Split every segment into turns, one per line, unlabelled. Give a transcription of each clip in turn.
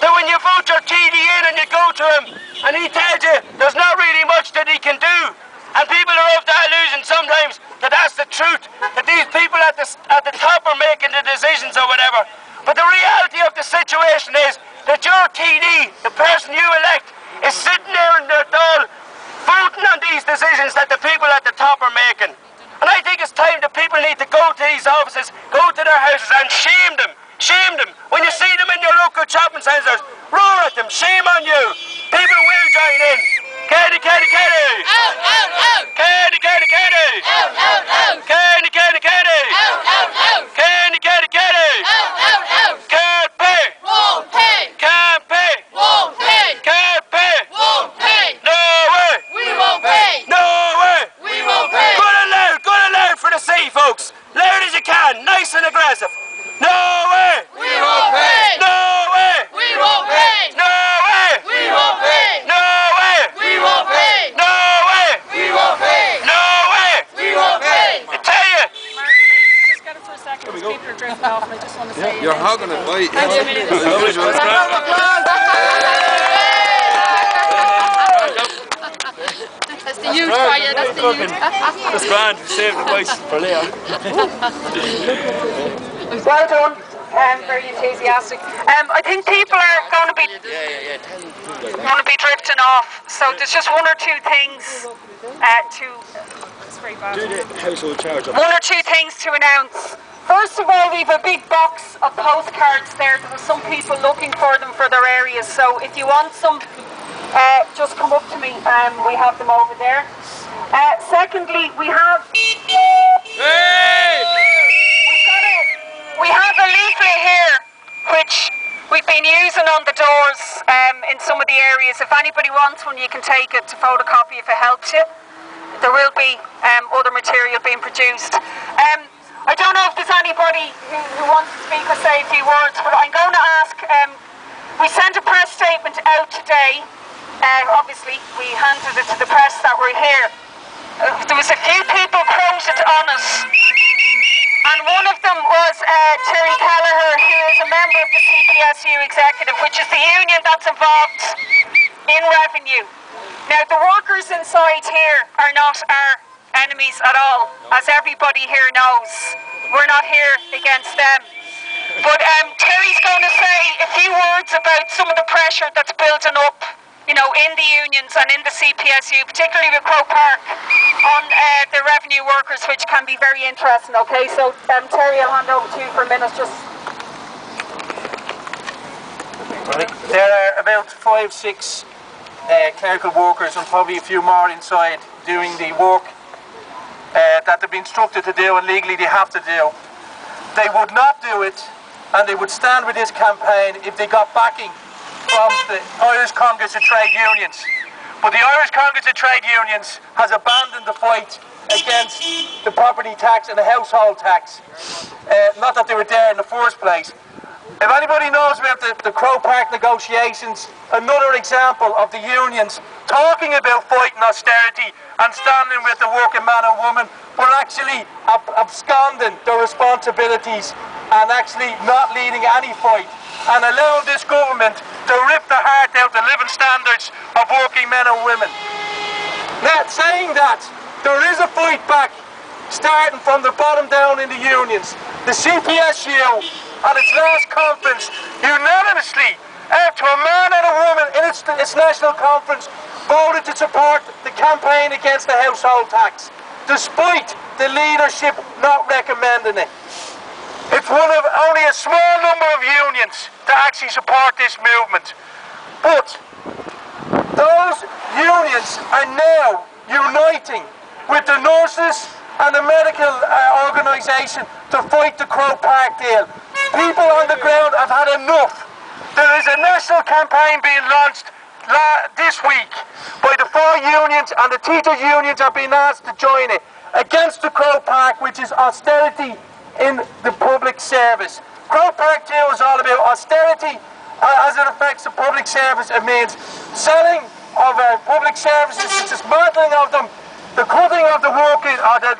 that when you vote your TD in and you go to him and he tells you there's not really much that he can do, and people are of the illusion sometimes that that's the truth, that these people at the top are making the decisions or whatever. But the reality of the situation is that your TD, the person you elect, is sitting there in their Dáil voting on these decisions that the people at the top are making. And I think it's time that people need to go to these offices, go to their houses and shame them. Shame them. When you see them in your local shopping centres, roar at them. Shame on you. People will join in. Kenny, Kenny, Kenny.
Out, out, out.
Kenny, Kenny, Kenny.
Out, out, out.
Kenny, Kenny, Kenny.
Out, out, out.
Kenny, Kenny, Kenny.
Out, out, out.
Can't pay.
Won't pay.
Can't pay.
Won't pay.
Can't pay.
Won't pay.
No way.
We won't pay.
No way.
We won't pay.
Good and loud for the city, folks. Loud as you can, nice and aggressive. No way.
We won't pay.
No way.
We won't pay.
No way.
We won't pay.
No way.
We won't pay.
No way.
We won't pay.
No way.
We won't pay.
I tell you.
Just got it for a second. These people are drifting off, and I just want to say.
You're hogging it, boy.
That's the youth for you. That's the youth.
That's grand. We saved the voice for Leon.
Well done. Very enthusiastic. I think people are going to be drifting off. So there's just one or two things one or two things to announce. First of all, we have a big box of postcards there. There are some people looking for them for their areas. So if you want some, just come up to me. We have them over there. Secondly, we have. We have a leaflet here, which we've been using on the doors in some of the areas. If anybody wants one, you can take it to photocopy if it helps you. There will be other material being produced. I don't know if there's anybody who wants to speak or say a few words, but I'm going to ask, we sent a press statement out today. Obviously, we handed it to the press that were here. There was a few people quoted on it. And one of them was Terry Callagher, who is a member of the CPSU executive, which is the union that's involved in revenue. Now, the workers inside here are not our enemies at all, as everybody here knows. We're not here against them. But Terry's going to say a few words about some of the pressure that's building up, you know, in the unions and in the CPSU, particularly with Croke Park, on the revenue workers, which can be very interesting. Okay, so Terry, I'll hand over to you for a minute. Just.
There are about 5-6 clerical workers and probably a few more inside doing the work that they've been instructed to do and legally they have to do. They would not do it, and they would stand with this campaign if they got backing from the Irish Congress of Trade Unions. But the Irish Congress of Trade Unions has abandoned the fight against the property tax and the household tax. Not that they were there in the first place. If anybody knows about the Croke Park negotiations, another example of the unions talking about fighting austerity and standing with the working man and woman, but actually absconding their responsibilities and actually not leading any fight, and allowing this government to rip the heart out the living standards of working men and women. Now, saying that, there is a fight back starting from the bottom down in the unions. The CPSU at its last conference unanimously, to a man and a woman in its national conference, voted to support the campaign against the household tax, despite the leadership not recommending it. It's one of only a small number of unions to actually support this movement. But those unions are now uniting with the nurses and the medical organisation to fight the Croke Park deal. People on the ground have had enough. There is a national campaign being launched this week by the 4 unions, and the teachers' unions have been asked to join it, against the Croke Park, which is austerity in the public service. Croke Park 2 is all about austerity as it affects the public service. It means selling of public services, the dismantling of them, the cutting of the working, or the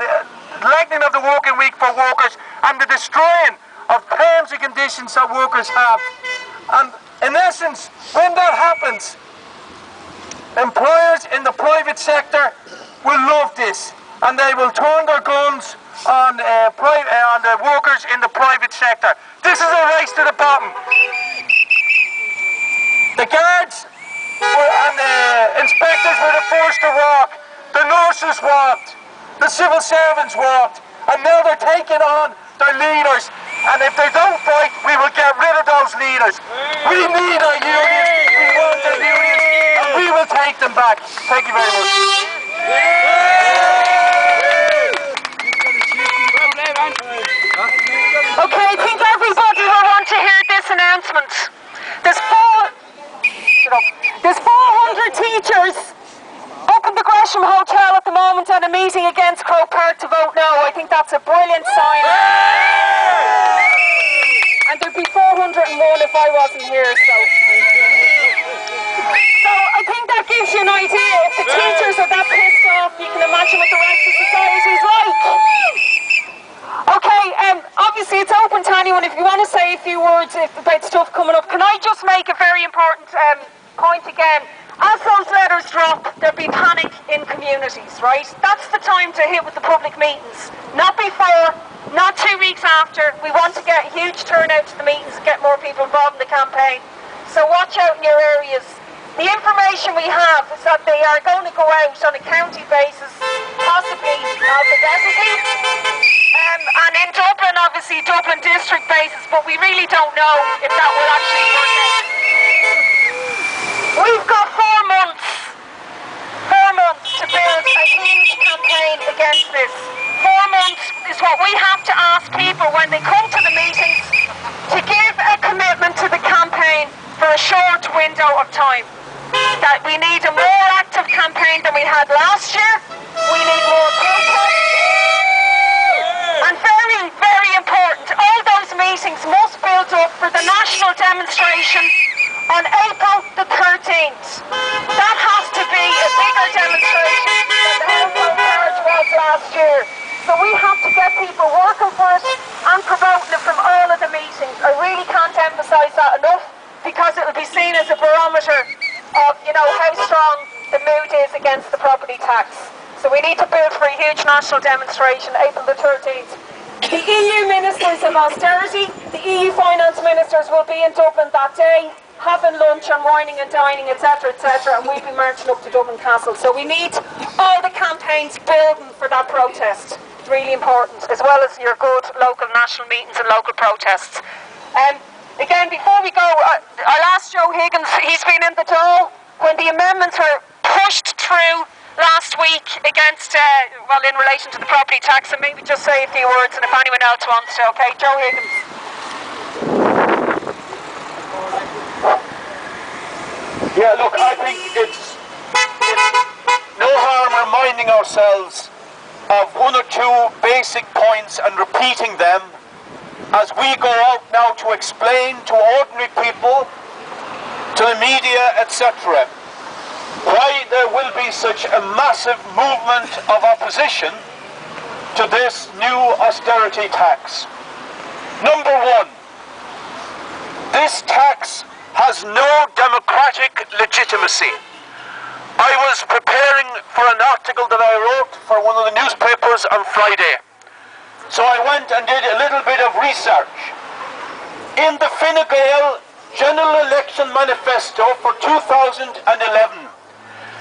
lengthening of the working week for workers, and the destroying of terms and conditions that workers have. And in essence, when that happens, employers in the private sector will love this, and they will turn their guns on the workers in the private sector. This is a race to the bottom. The guards and the inspectors were the first to walk. The nurses walked. The civil servants walked. And now they're taking on their leaders. And if they don't fight, we will get rid of those leaders. We need our unions. We want our unions. And we will take them back. Thank you very much.
Okay, I think everybody will want to hear this announcement. There's 400 teachers up in the Gresham Hotel at the moment at a meeting against Croke Park to vote no. I think that's a brilliant sign. And there'd be 401 if I wasn't here, so I think that gives you an idea. If the teachers are that pissed off, you can imagine what the rest of society's like. Okay, obviously it's open to anyone. If you want to say a few words about stuff coming up, can I just make a very important point again? As those letters drop, there'll be panic in communities, right? That's the time to hit with the public meetings. Not before, not 2 weeks after. We want to get a huge turnout to the meetings and get more people involved in the campaign. So watch out in your areas. The information we have is that they are going to go out on a county basis, possibly alphabetically, and in Dublin, obviously, Dublin district basis, but we really don't know if that will actually work out. We've got 4 months to build a huge campaign against this. 4 months is what we have to ask people when they come to the meetings to give a commitment to the campaign for a short window of time. That we need a more active campaign than we had last year. We need more protest. And very, very important, all those meetings must build up for the national demonstration on April the 13th. That has to be a bigger demonstration than the household march was last year. So we have to get people working for it and promoting it from all of the meetings. I really can't emphasise that enough, because it will be seen as a barometer of, how strong the mood is against the property tax. So we need to build for a huge national demonstration April the 13th. The EU Ministers of Austerity, the EU Finance Ministers will be in Dublin that day, having lunch and whining and dining, etc., etc., and we'll be marching up to Dublin Castle. So we need all the campaigns building for that protest. It's really important, as well as your good local national meetings and local protests. Again, before we go, I'll ask Joe Higgins. He's been in the Dáil when the amendments were pushed through last week against, in relation to the property tax, and maybe just say a few words, and if anyone else wants to, okay? Joe Higgins.
Yeah, look, I think it's no harm reminding ourselves of 1 or 2 basic points and repeating them as we go out now to explain to ordinary people, to the media, etc., why there will be such a massive movement of opposition to this new austerity tax. Number 1, this tax has no democratic legitimacy. I was preparing for an article that I wrote for one of the newspapers on Friday. So I went and did a little bit of research. In the Fine Gael General Election Manifesto for 2011,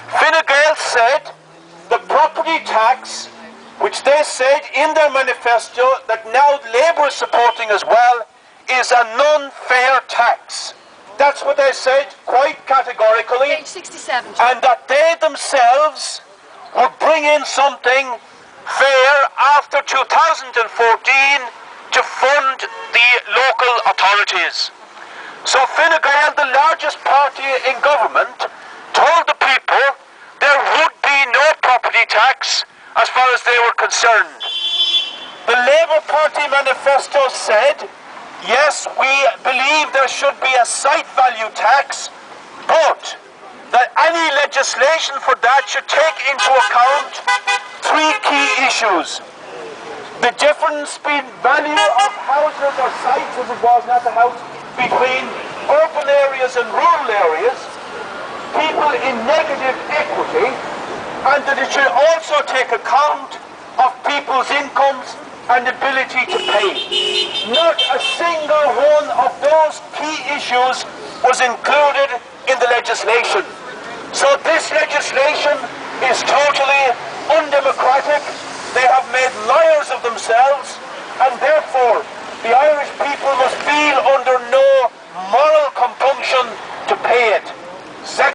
Fine Gael said the property tax, which they said in their manifesto that now Labour is supporting as well, is a non-fair tax. That's what they said quite categorically.
Page 67.
And that they themselves would bring in something fair after 2014 to fund the local authorities. So Fine Gael, the largest party in government, told the people there would be no property tax as far as they were concerned. The Labour Party manifesto said, yes, we believe there should be a site value tax, but that any legislation for that should take into account 3 key issues. The difference between value of houses or sites, as it was, not the house, between urban areas areas and rural areas, people in negative equity, and that it should also take account of people's incomes and ability to pay. Not a single one of those key issues was included in the legislation. So this legislation is totally undemocratic. They have made liars of themselves, and therefore